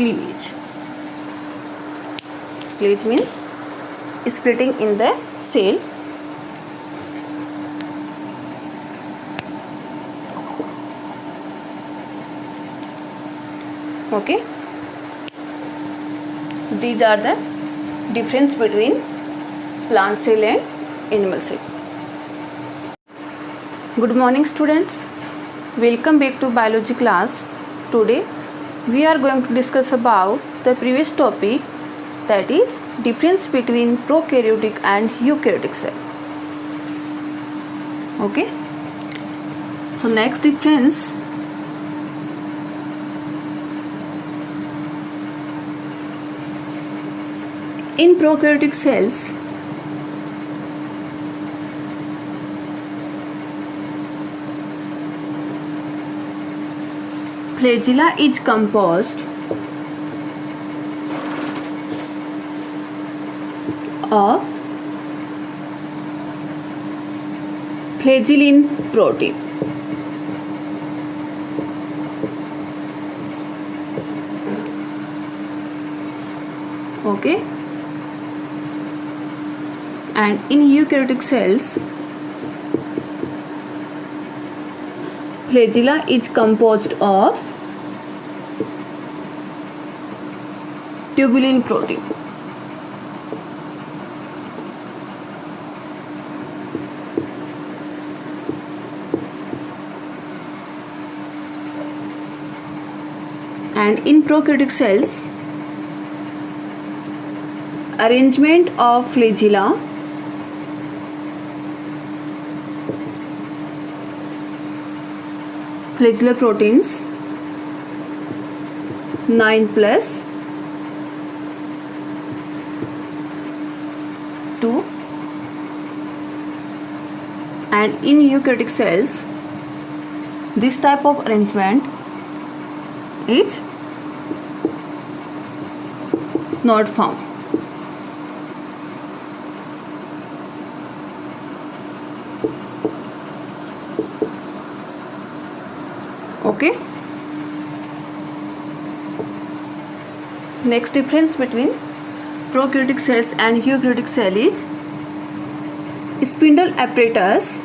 cleavage. Cleavage means splitting in the cell. Okay, so these are the difference between plant cell and animal cell. Good morning students, welcome back to biology class. Today we are going to discuss about the previous topic, that is difference between prokaryotic and eukaryotic cell. Okay, so next difference, in prokaryotic cells, flagella is composed of flagellin protein. Okay, and in eukaryotic cells, flagella is composed of tubulin protein. And in prokaryotic cells, arrangement of flagella flagellar proteins 9 plus 2, and in eukaryotic cells this type of arrangement is not found. Okay, next difference between prokaryotic cells and eukaryotic cell is spindle apparatus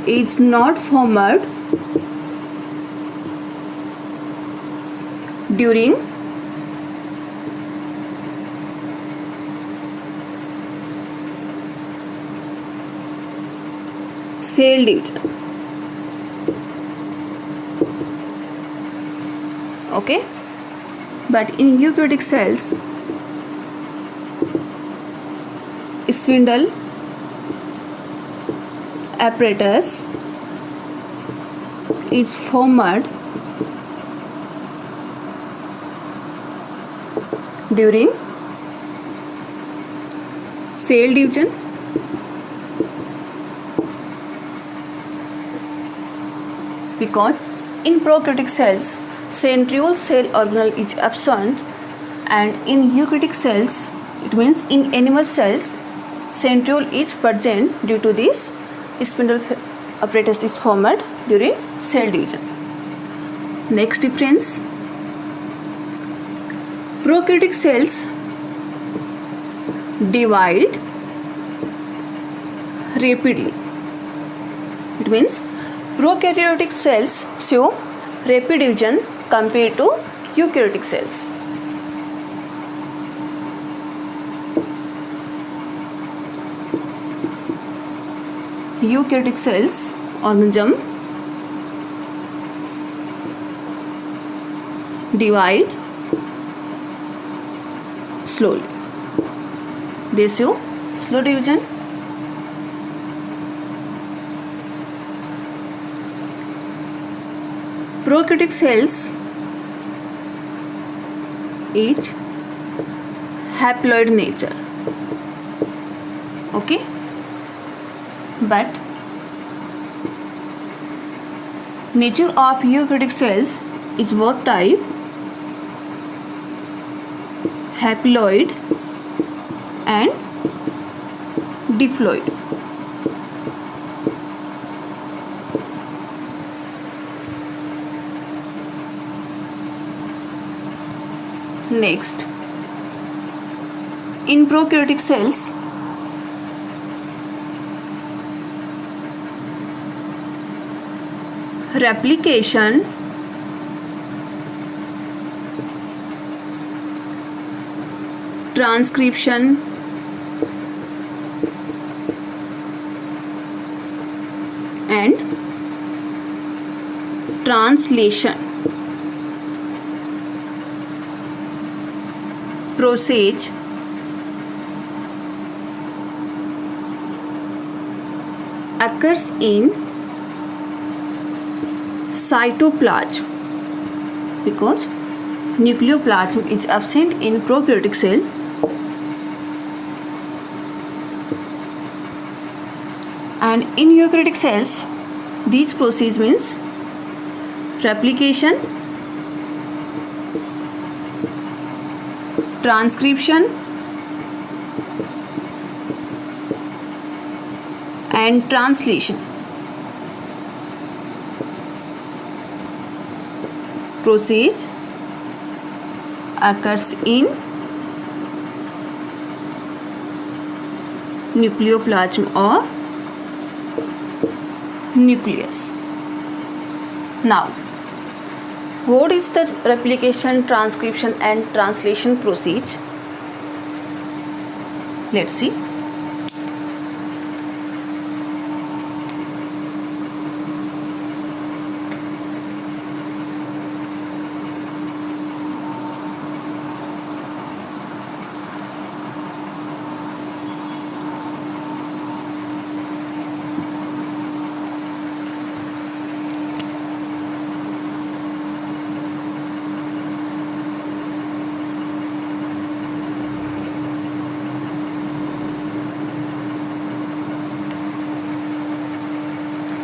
is not formed during cell division. Okay, but in eukaryotic cells, spindle apparatus is formed during cell division. Because in prokaryotic cells, centriole cell organelle is absent, and in eukaryotic cells, it means in animal cells, centriole is present. Due to this, spindle apparatus is formed during cell division. Next difference, prokaryotic cells divide rapidly. It means prokaryotic cells show rapid division compared to eukaryotic cells. Eukaryotic cells organism divide slowly. They show slow division. Prokaryotic cells is haploid nature. Okay, but nature of eukaryotic cells is what type? Haploid and diploid. Next, in prokaryotic cells, replication, transcription, and translation process occurs in cytoplasm because nucleoplasm is absent in prokaryotic cell. And in eukaryotic cells, these process means replication, transcription, and translation process occurs in nucleoplasm or nucleus. Now, what is the replication, transcription, and translation process? Let's see.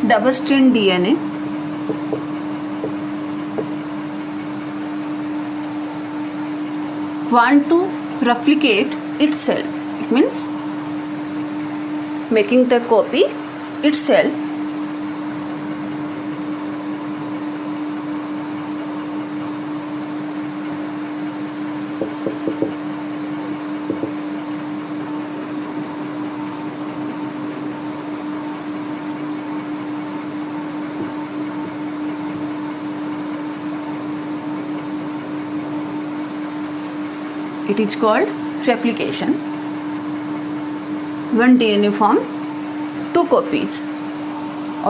Double-strand DNA want to replicate itself. It means making the copy itself. It is called replication. One DNA form two copies.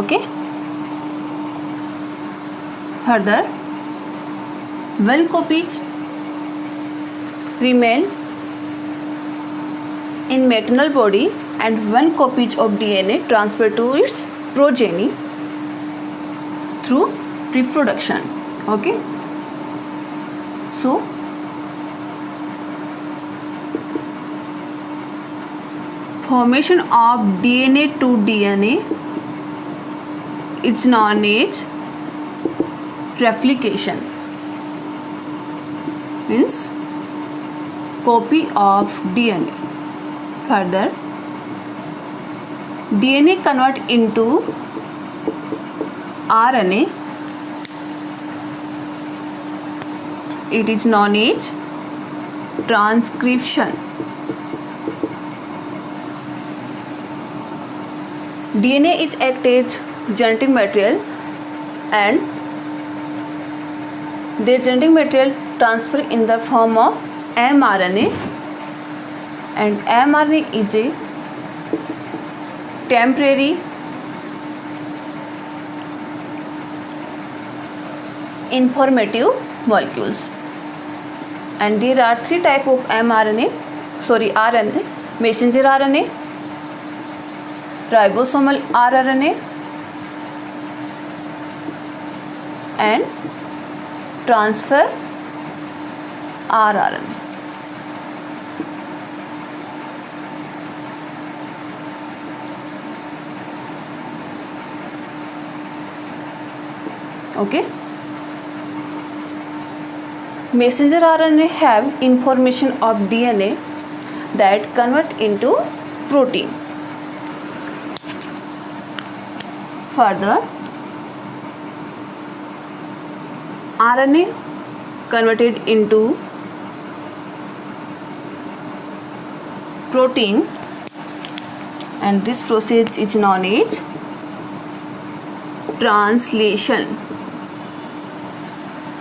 Okay. Further, one copies remain in maternal body and one copies of DNA transferred to its progeny through reproduction. Okay. So, formation of DNA to DNA is known as replication. Means copy of DNA. Further, DNA convert into RNA. It is known as transcription. DNA is act as genetic material and their genetic material transfer in the form of mRNA, and mRNA is a temporary informative molecules. And there are three types of RNA: messenger RNA, ribosomal rRNA, and transfer rRNA. Okay. Messenger RNA have information of DNA that convert into protein. Further, RNA converted into protein, and this process is known as translation.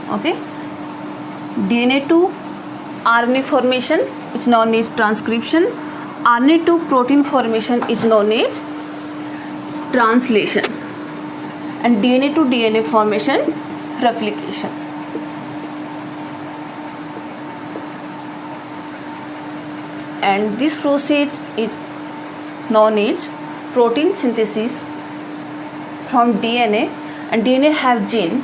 Okay, DNA to RNA formation is known as transcription. RNA to protein formation is known as translation, and DNA to DNA formation, replication. And this process is known as protein synthesis from DNA, and DNA have gene.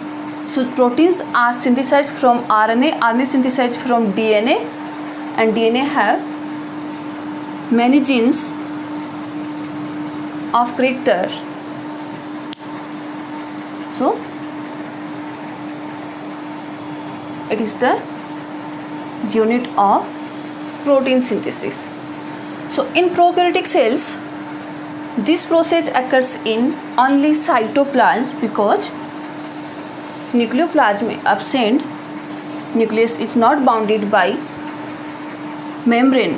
So proteins are synthesized from RNA, RNA synthesized from DNA, and DNA have many genes of characters. So it is the unit of protein synthesis. So in prokaryotic cells, this process occurs in only cytoplasm because nucleoplasm is absent. Nucleus is not bounded by membrane.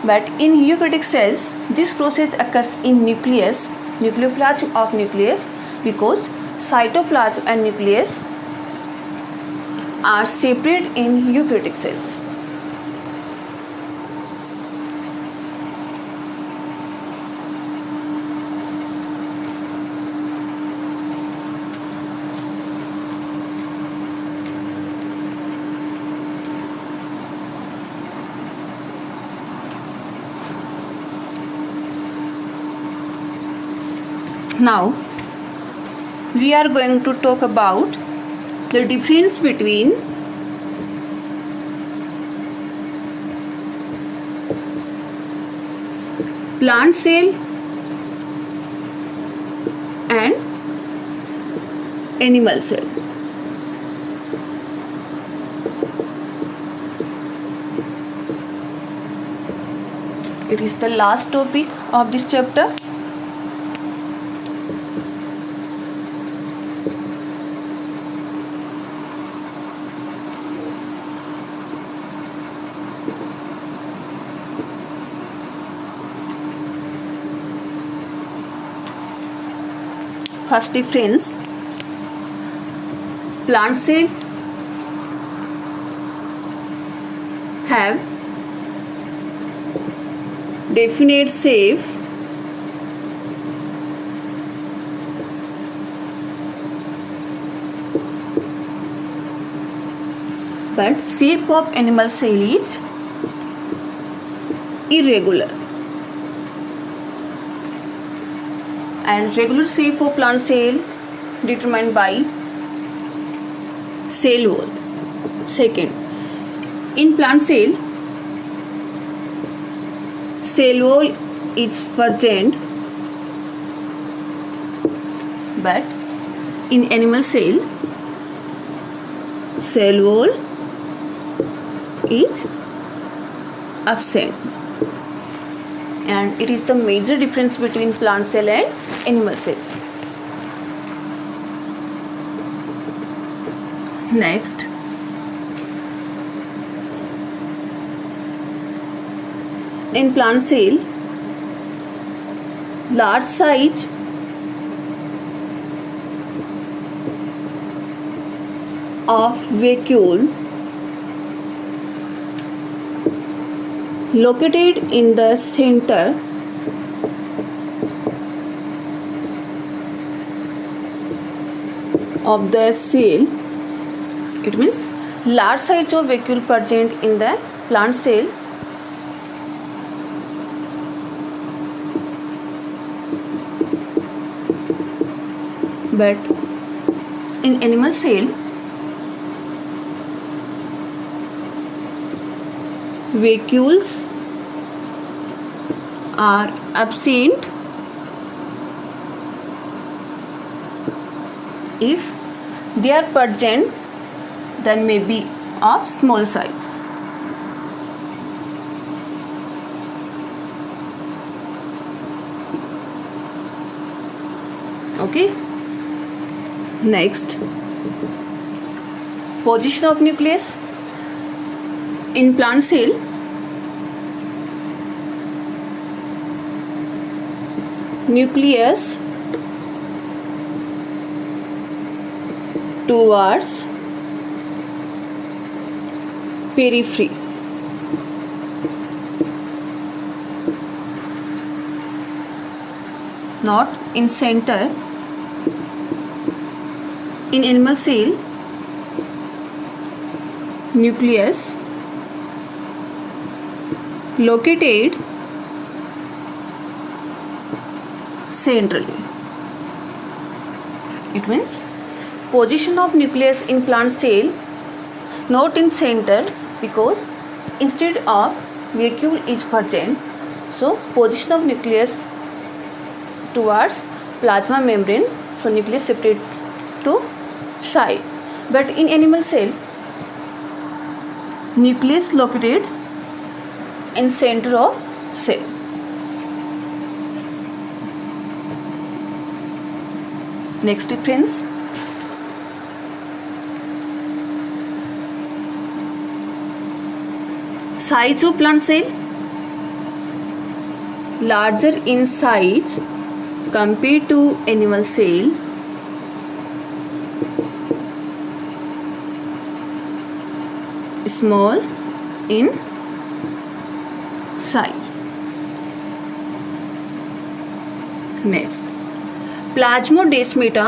But in eukaryotic cells, this process occurs in nucleus, nucleoplasm of nucleus, because cytoplasm and nucleus are separate in eukaryotic cells. Now we are going to talk about the difference between plant cell and animal cell. It is the last topic of this chapter. First difference, plant cell have definite shape but shape of animal cell is irregular, and regular shape of plant cell determined by cell wall. Second, in plant cell, cell wall is present, but in animal cell, cell wall is absent, and it is the major difference between plant cell and animal cell. Next, in plant cell, large size of vacuole located in the center of the cell. It means large size of vacuole present in the plant cell, but in animal cell, vacuoles are absent if they are present, then may be of small size. Okay. Next, position of nucleus in plant cell. Nucleus towards periphery. Not in center. In animal cell, nucleus located centrally. It means position of nucleus in plant cell not in center, because instead of vacuole is present, so position of nucleus is towards plasma membrane, so nucleus shifted to side. But in animal cell, nucleus located in center of cell. Next difference, size of plant cell larger in size compared to animal cell. Small in size. Next, plasmodesmata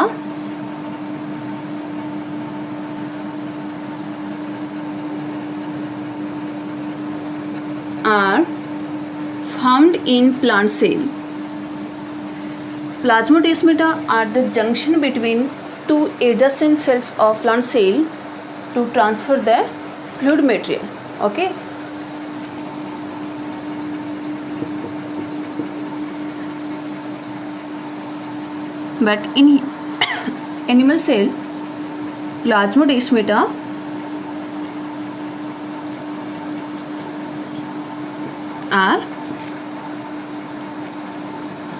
are found in plant cell. Plasmodesmata are the junction between two adjacent cells of plant cell to transfer the fluid material. Okay. But in animal cell, plasmodesmata are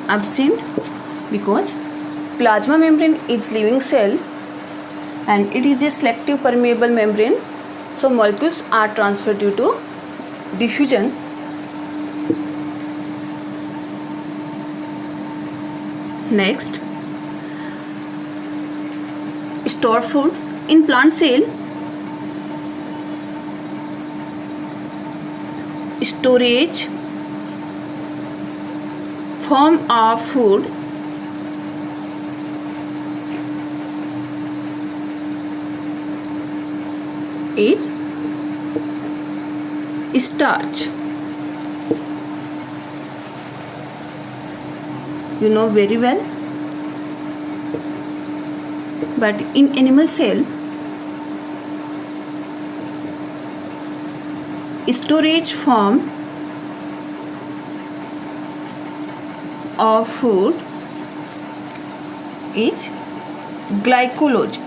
absent because plasma membrane is living cell and it is a selective permeable membrane, so molecules are transferred due to diffusion. Next, store food in plant cell. Storage form of food is starch. You know very well. But in animal cell, storage form of food is glycogen.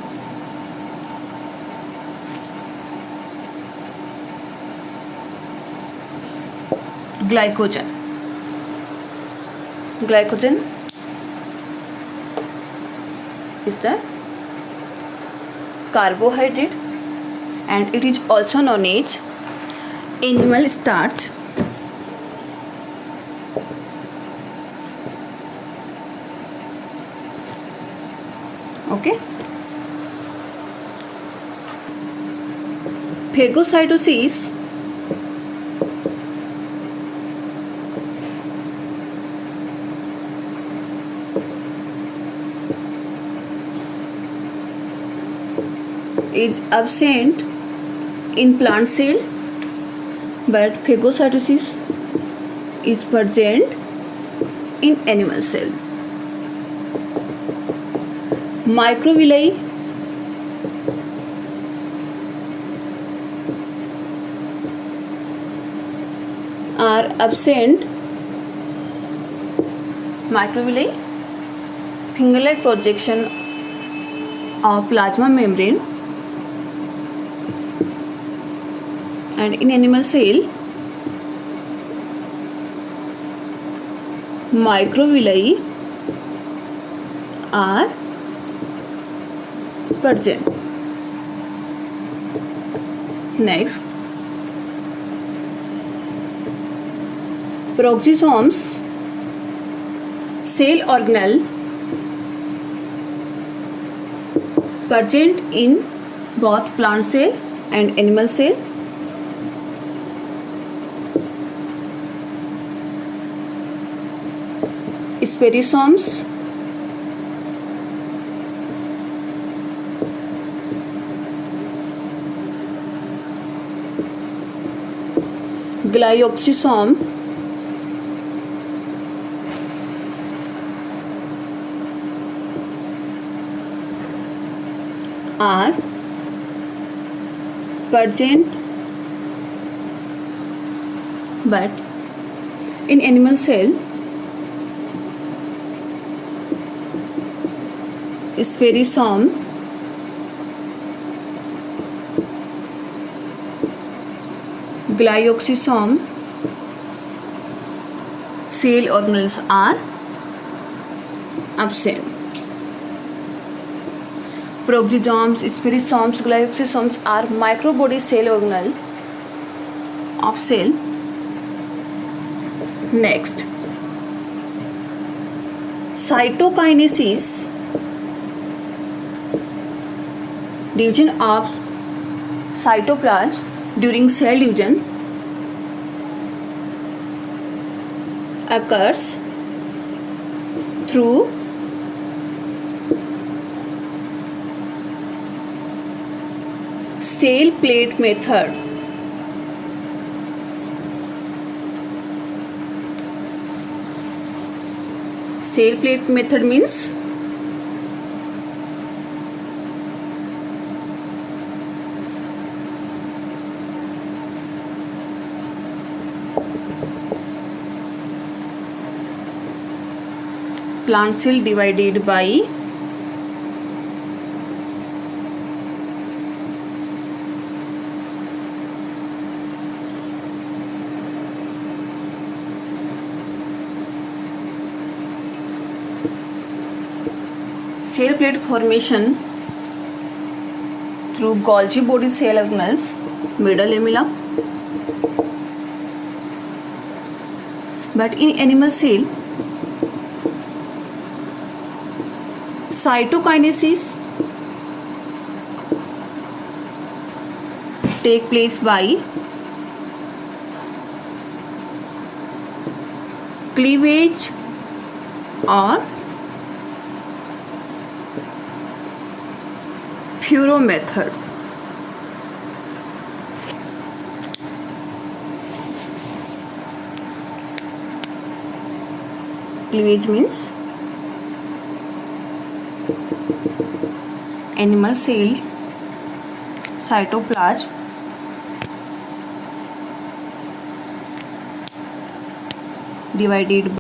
Glycogen is the carbohydrate and it is also known as animal starch. Okay. Phagocytosis is absent in plant cell, but phagocytosis is present in animal cell. Microvilli are absent. Microvilli, finger-like projection of plasma membrane, and in animal cell, microvilli are present. Next, peroxisomes, cell organelle present in both plant cell and animal cell. Spherosomes, glyoxysome, are present but in animal cell. Spherosome, glyoxysome, cell organelles are absent. Peroxisomes, spherosomes, glyoxysomes are microbody cell organelle of cell. Next, cytokinesis, division of cytoplasm during cell division, occurs through cell plate method. Cell plate method means plant cell divided by cell plate formation through Golgi body cell organelles, middle lamella. But in animal cell, cytokinesis take place by cleavage or Furrow method. Cleavage means animal cell cytoplasm divided